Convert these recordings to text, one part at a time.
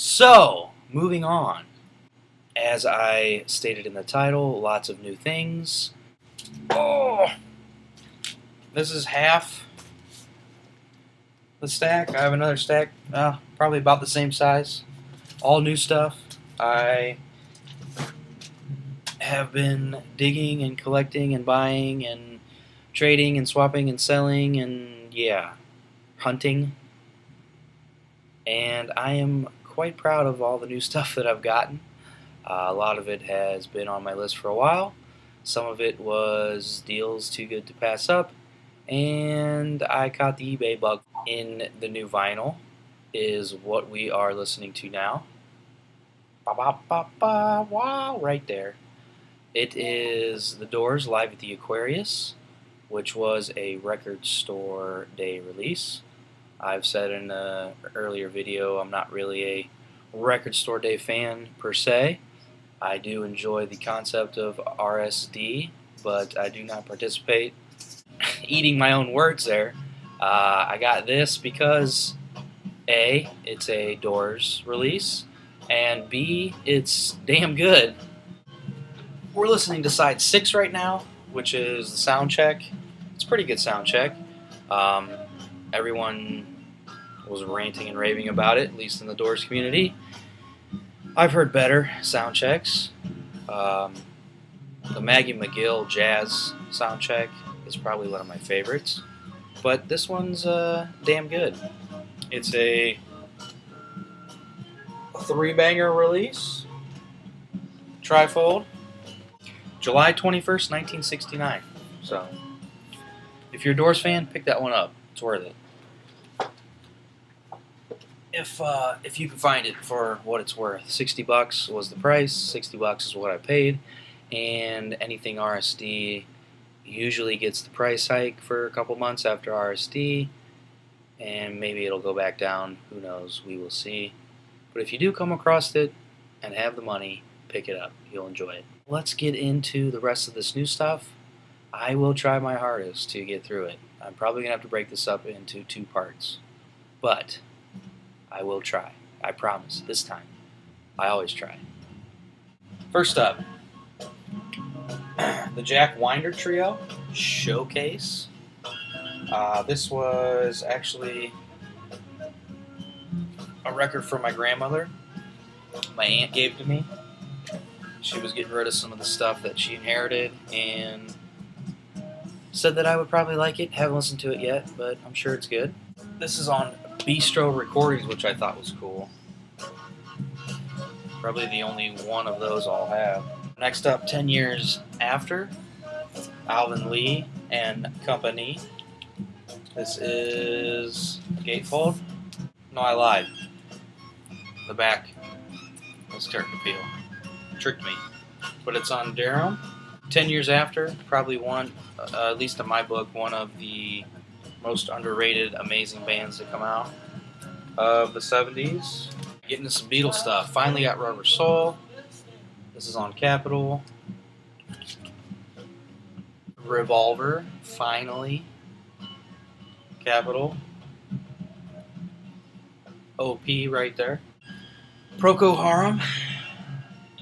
So, moving on. As I stated in the title, lots of new things. Oh! This is half the stack. I have another stack, probably about the same size. All new stuff. I have been digging and collecting and buying and trading and swapping and selling and, yeah, hunting. And I am quite proud of all the new stuff that I've gotten. A lot of it has been on my list for a while. Some of it was deals too good to pass up. And I caught the eBay bug. In the new vinyl is what we are listening to now. Ba ba ba ba, wow, right there. It is The Doors live at the Aquarius, which was a record store day release. I've said in an earlier video I'm not really a record store day fan per se. I do enjoy the concept of RSD, but I do not participate. Eating my own words there. I got this because A, it's a Doors release, and B, it's damn good. We're listening to side 6 right now, which is the sound check. It's a pretty good sound check. Everyone was ranting and raving about it, at least in the Doors community. I've heard better sound checks. The Maggie McGill jazz sound check is probably one of my favorites, but this one's damn good. It's a 3-banger release, trifold, July 21st, 1969. So, if you're a Doors fan, pick that one up. It's worth it. If you can find it for what it's worth. $60 was the price, $60 is what I paid, and anything RSD usually gets the price hike for a couple months after RSD, and maybe it'll go back down, who knows, we will see. But if you do come across it and have the money, pick it up, you'll enjoy it. Let's get into the rest of this new stuff. I will try my hardest to get through it. I'm probably going to have to break this up into 2 parts, but I will try. I promise. This time. I always try. First up, the Jack Winder Trio Showcase. This was actually a record from my grandmother. My aunt gave to me. She was getting rid of some of the stuff that she inherited and said that I would probably like it. Haven't listened to it yet, but I'm sure it's good. This is on Bistro Recordings, which I thought was cool. Probably the only one of those I'll have. Next up, 10 Years After, Alvin Lee and Company. This is Gatefold. No, I lied. The back was starting to peel. Tricked me. But it's on Darum. 10 Years After, probably one, at least in my book, one of the most underrated, amazing bands that come out of the 70s. Getting into some Beatles stuff. Finally got Rubber Soul. This is on Capitol. Revolver, finally. Capitol. OP right there. Procol Harum.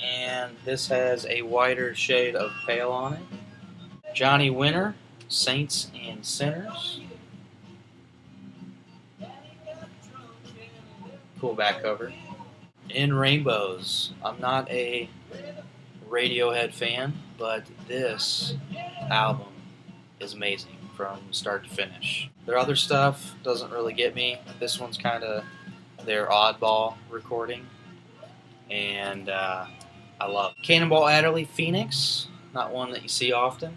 And this has a wider shade of pale on it. Johnny Winter, Saints and Sinners. Cool back cover. In Rainbows. I'm not a Radiohead fan, but this album is amazing from start to finish. Their other stuff doesn't really get me. This one's kind of their oddball recording, and I love it. Cannonball Adderly Phoenix, not one that you see often.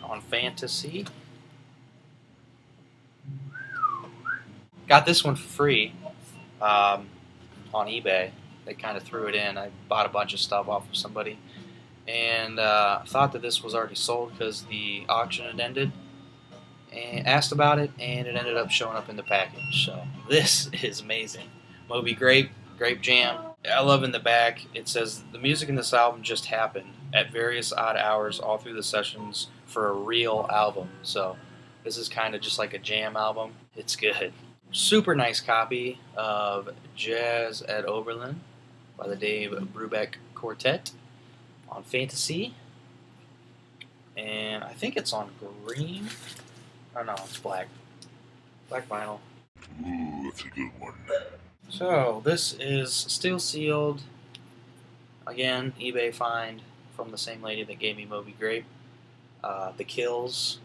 On Fantasy. Got this one for free on eBay. They kind of threw it in. I bought a bunch of stuff off of somebody, and thought that this was already sold because the auction had ended. And asked about it, and it ended up showing up in the package. So this is amazing. Moby Grape, Grape Jam. I love in the back. It says the music in this album just happened at various odd hours all through the sessions for a real album. So this is kind of just like a jam album. It's good. Super nice copy of Jazz at Oberlin by the Dave Brubeck Quartet on Fantasy. And I think it's on green. Oh no, it's black. Black vinyl. Ooh, that's a good one. So this is still sealed. Again, eBay find from the same lady that gave me Moby Grape. The Kills,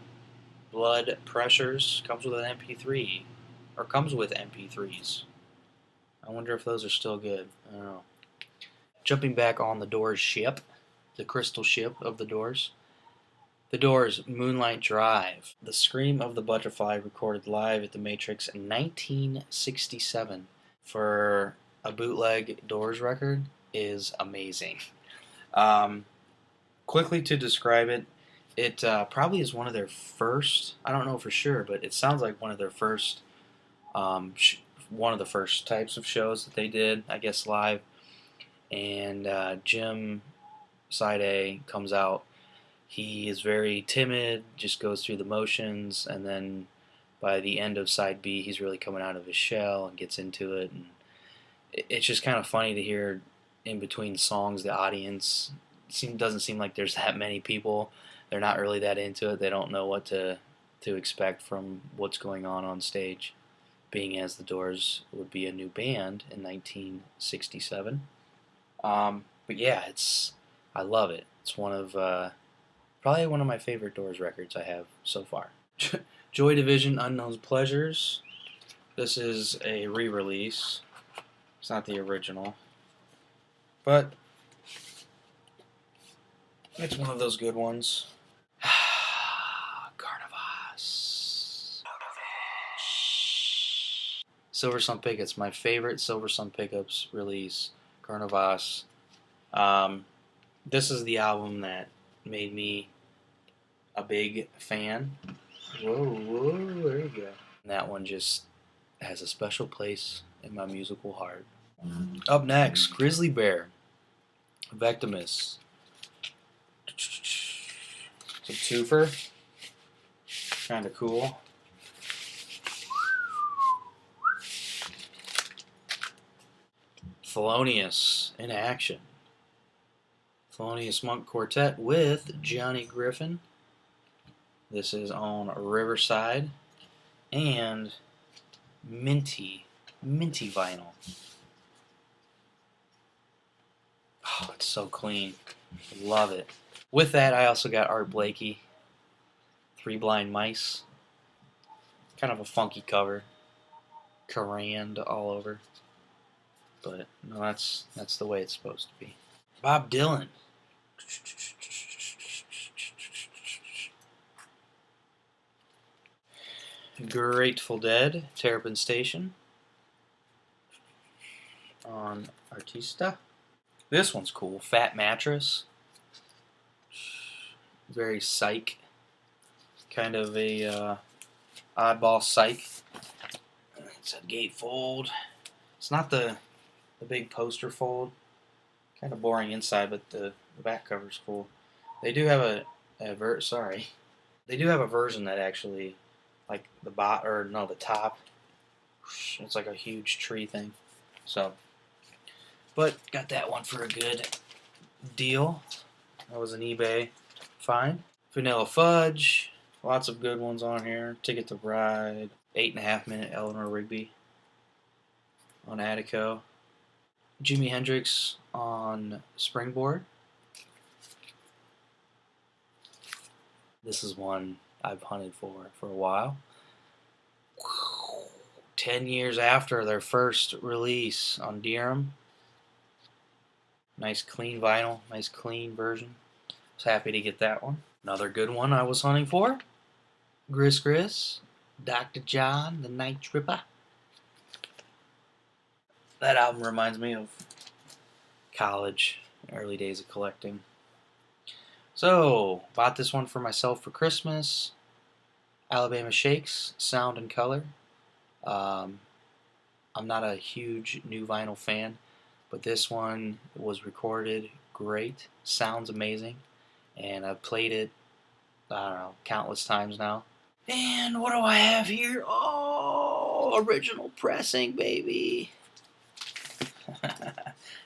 Blood Pressures comes with an MP3, or comes with MP3s. I wonder if those are still good. I don't know. Jumping back on the Doors ship, the crystal ship of the Doors. The Doors' Moonlight Drive, the scream of the butterfly recorded live at the Matrix in 1967 for a bootleg Doors record is amazing. Quickly to describe it, it probably is one of their first, I don't know for sure, but it sounds like one of their first, one of the first types of shows that they did, I guess live. And Jim, side A, comes out. He is very timid, just goes through the motions, and then by the end of side B, he's really coming out of his shell and gets into it. And it's just kind of funny to hear in between songs the audience doesn't seem like there's that many people. They're not really that into it. They don't know what to expect from what's going on stage, being as the Doors would be a new band in 1967. But yeah, I love it. It's one of probably one of my favorite Doors records I have so far. Joy Division, Unknown Pleasures. This is a re-release. It's not the original, but it's one of those good ones. Carnivus. Silversun Pickups, my favorite Silversun Pickups release. Carnivus. This is the album that made me a big fan. Whoa, there you go. And that one just has a special place in my musical heart. Up next, Grizzly Bear, Vectimus. It's a twofer. Kind of cool. Thelonious in action. Thelonious Monk Quartet with Johnny Griffin. This is on Riverside and minty vinyl. Oh, it's so clean. Love it. With that, I also got Art Blakey, Three Blind Mice. Kind of a funky cover. Carand all over. But no, that's the way it's supposed to be. Bob Dylan. Grateful Dead, Terrapin Station on Artista. This one's cool. Fat Mattress. Very psych. Kind of a oddball psych. It's a gatefold. It's not the big poster fold. Kind of boring inside, but the back cover's cool. They do have a They do have a version that actually, like the top. It's like a huge tree thing. So, but got that one for a good deal. That was an eBay find. Vanilla Fudge. Lots of good ones on here. Ticket to Ride. 8.5 Minute Eleanor Rigby on Attico. Jimi Hendrix on Springboard. This is one I've hunted for a while. 10 years after their first release on Deerham. Nice clean vinyl, nice clean version. Was happy to get that one. Another good one I was hunting for. Gris, Dr. John, the Night Tripper. That album reminds me of college, early days of collecting. So, bought this one for myself for Christmas. Alabama Shakes, Sound and Color. I'm not a huge new vinyl fan, but this one was recorded great, sounds amazing, and I've played it, I don't know, countless times now. And what do I have here? Oh, Oh, original pressing, baby.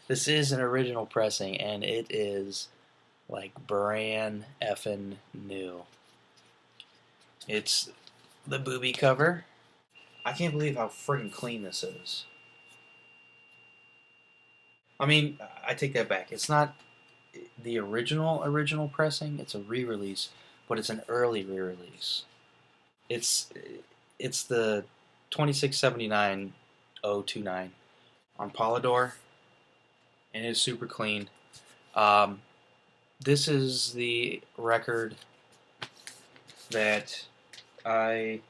This is an original pressing, and it is like brand effing new. It's the booby cover. I can't believe how friggin' clean this is. I mean, I take that back. It's not the original pressing. It's a re-release, but it's an early re-release. It's the 2679029 on Polydor, and it's super clean. This is the record that I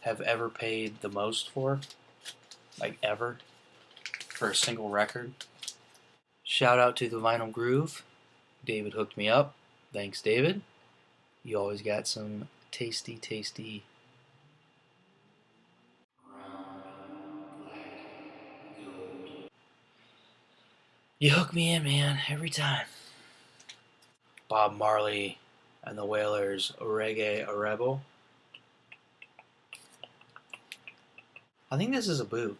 have ever paid the most for, like ever, for a single record. Shout out to the Vinyl Groove. David hooked me up. Thanks, David. You always got some tasty, tasty brown, black, gold. You hook me in, man, every time. Bob Marley and the Wailers, Reggae a Rebel. I think this is a boot.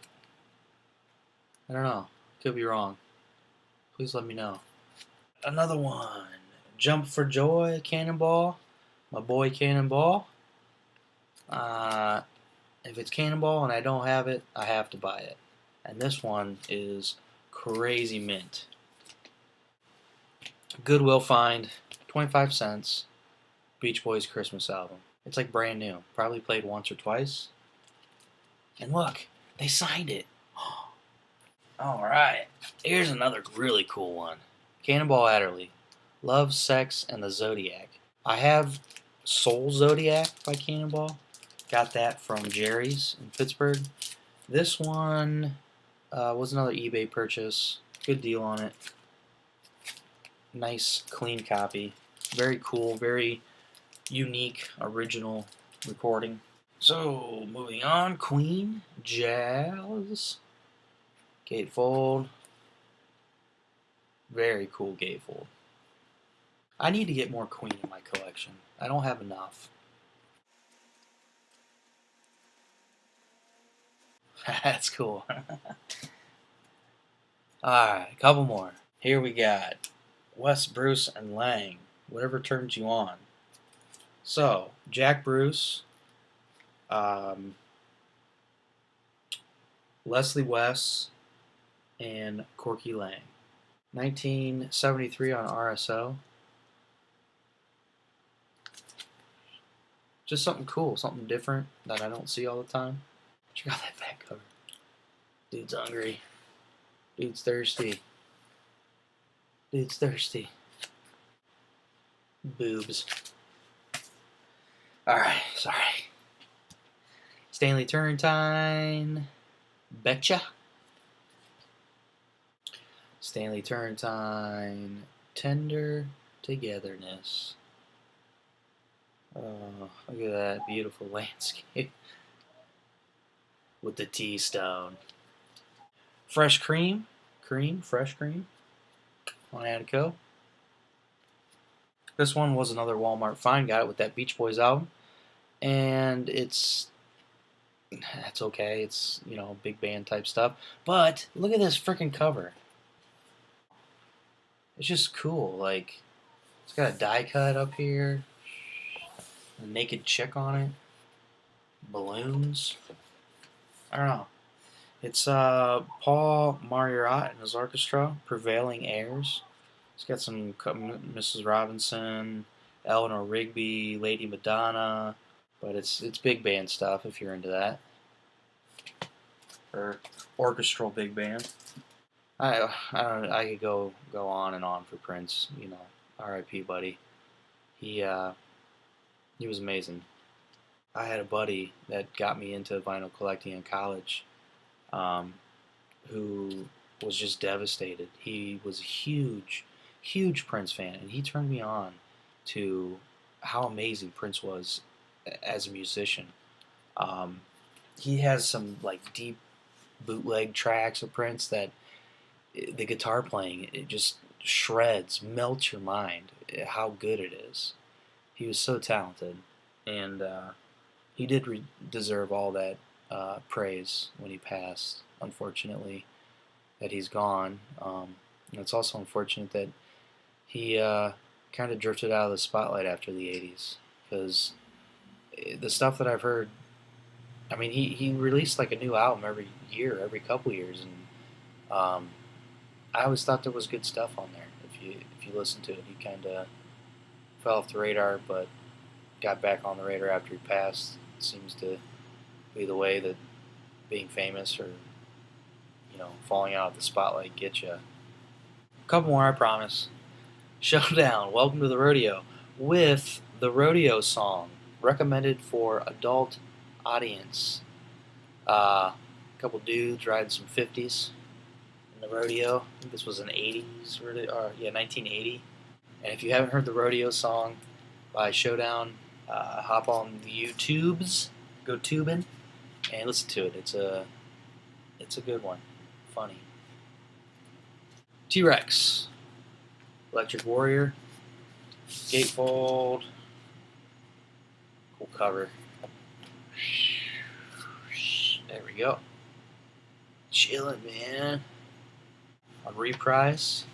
I don't know. Could be wrong. Please let me know. Another one. Jump for Joy, Cannonball. My boy Cannonball. If it's Cannonball and I don't have it, I have to buy it. And this one is crazy mint. Goodwill find, 25 cents. Beach Boys Christmas album. It's like brand new. Probably played once or twice. And look, they signed it. Alright, here's another really cool one. Cannonball Adderly. Love, Sex, and the Zodiac. I have Soul Zodiac by Cannonball. Got that from Jerry's in Pittsburgh. This one was another eBay purchase. Good deal on it. Nice, clean copy. Very cool, very unique, original recording. So, moving on. Queen, Jazz. Gatefold. Very cool Gatefold. I need to get more Queen in my collection. I don't have enough. That's cool. Alright, a couple more. Here we got Wes Bruce and Lang. Whatever turns you on. So, Jack Bruce. Leslie West. And Corky Lang. 1973 on RSO. Just something cool, something different that I don't see all the time. Check out that back cover. Dude's hungry. Dude's thirsty. Dude's thirsty. Boobs. Alright, sorry. Stanley Turrentine. Betcha. Stanley Turrentine, Tender Togetherness. Oh, look at that beautiful landscape with the T-stone. Fresh Cream, Fresh Cream on Attico. This one was another Walmart find. Got it with that Beach Boys album, and that's okay. It's, you know, big band type stuff. But look at this freaking cover. It's just cool. Like, it's got a die cut up here, a naked chick on it, balloons. I don't know. It's Paul Marriott and his orchestra, Prevailing Airs. It's got some Mrs. Robinson, Eleanor Rigby, Lady Madonna, but it's big band stuff if you're into that, or orchestral big band. I could go on and on for Prince. You know, R.I.P. buddy. He was amazing. I had a buddy that got me into vinyl collecting in college, who was just devastated. He was a huge Prince fan, and he turned me on to how amazing Prince was as a musician. He has some like deep bootleg tracks of Prince that the guitar playing, it just shreds, melts your mind how good it is. He was so talented, and he did deserve all that praise when he passed. Unfortunately, that he's gone. It's also unfortunate that he kind of drifted out of the spotlight after the '80s because the stuff that I've heard. I mean, he released like a new album every year, every couple years, and I always thought there was good stuff on there. If you listen to it, he kind of fell off the radar, but got back on the radar after he passed. It seems to be the way that being famous or falling out of the spotlight gets you. A couple more, I promise. Showdown. Welcome to the rodeo with the Rodeo Song, recommended for adult audience. A couple dudes riding some 50s in the rodeo. I think this was an 80s, 1980. And if you haven't heard the Rodeo Song by Showdown, hop on the YouTubes, go tubing, and listen to it. It's a good one, funny. TRex, Electric Warrior, Gatefold, cool cover. There we go. Chillin', man. On Reprise,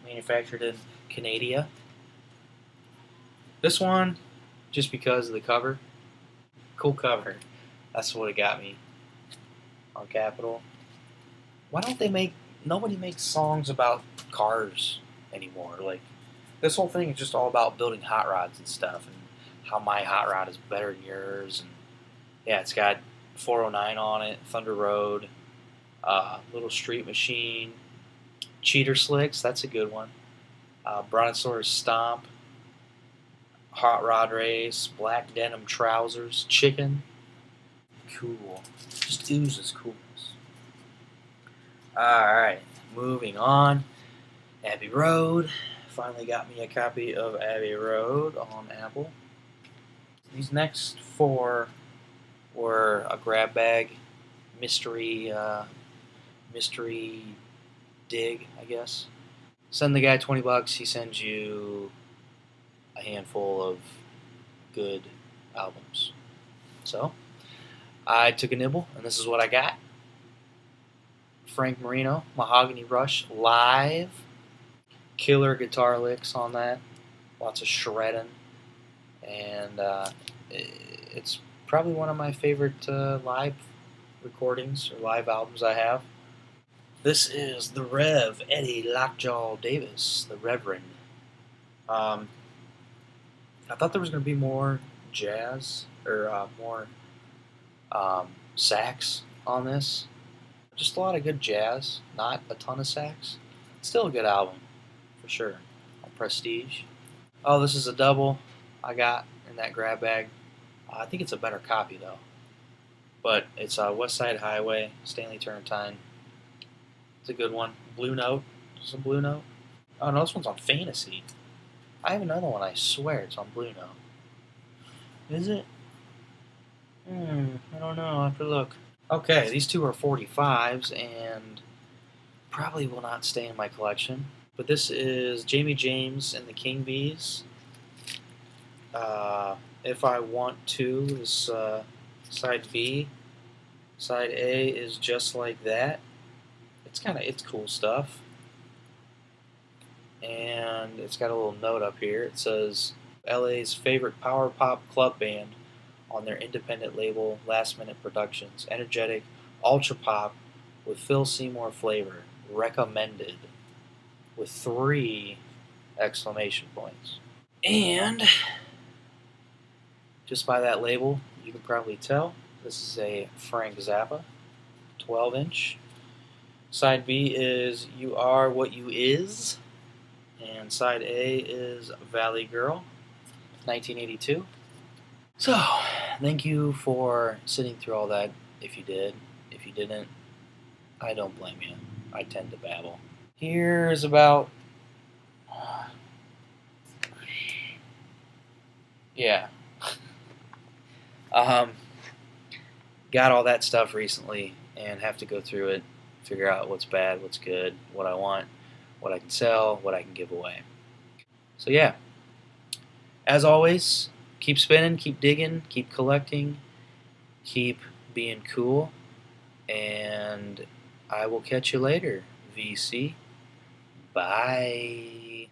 manufactured in Canada. This one, just because of the cover. Cool cover. That's what it got me on Capitol. Why don't they nobody makes songs about cars anymore? Like, this whole thing is just all about building hot rods and stuff, and how my hot rod is better than yours. And yeah, it's got 409 on it, Thunder Road, Little Street Machine, Cheater Slicks, that's a good one. Brontosaurus Stomp, Hot Rod Race, Black Denim Trousers, Chicken. Cool. Just oozes coolness. Alright, moving on. Abbey Road. Finally got me a copy of Abbey Road on Apple. These next four were a grab bag, mystery dig, I guess. Send the guy $20, he sends you a handful of good albums. So, I took a nibble, and this is what I got. Frank Marino, Mahogany Rush, live. Killer guitar licks on that. Lots of shredding. And it's probably one of my favorite live recordings or live albums I have. This is the Rev. Eddie Lockjaw Davis, the Reverend. I thought there was going to be more jazz or more sax on this. Just a lot of good jazz, not a ton of sax. Still a good album, for sure. On Prestige. Oh, this is a double I got in that grab bag. I think it's a better copy, though. But it's West Side Highway, Stanley Turrentine. It's a good one. Blue Note. Is this a Blue Note? Oh, no, this one's on Fantasy. I have another one, I swear it's on Blue Note. Is it? I don't know. I'll have to look. Okay, these two are 45s and probably will not stay in my collection. But this is Jaymes and the King Bees. If I Want To is side B. Side A is Just Like That. It's cool stuff. And it's got a little note up here. It says LA's favorite power pop club band on their independent label, Last Minute Productions. Energetic, ultra pop with Phil Seymour flavor. Recommended. With 3 exclamation points. And just by that label, you can probably tell this is a Frank Zappa 12-inch. Side B is You Are What You Is. And side A is Valley Girl, 1982. So, thank you for sitting through all that, if you did. If you didn't, I don't blame you. I tend to babble. Here's about... yeah. Got all that stuff recently and have to go through it, figure out what's bad, what's good, what I want, what I can sell, what I can give away. So yeah, as always, keep spinning, keep digging, keep collecting, keep being cool, and I will catch you later, VC. Bye.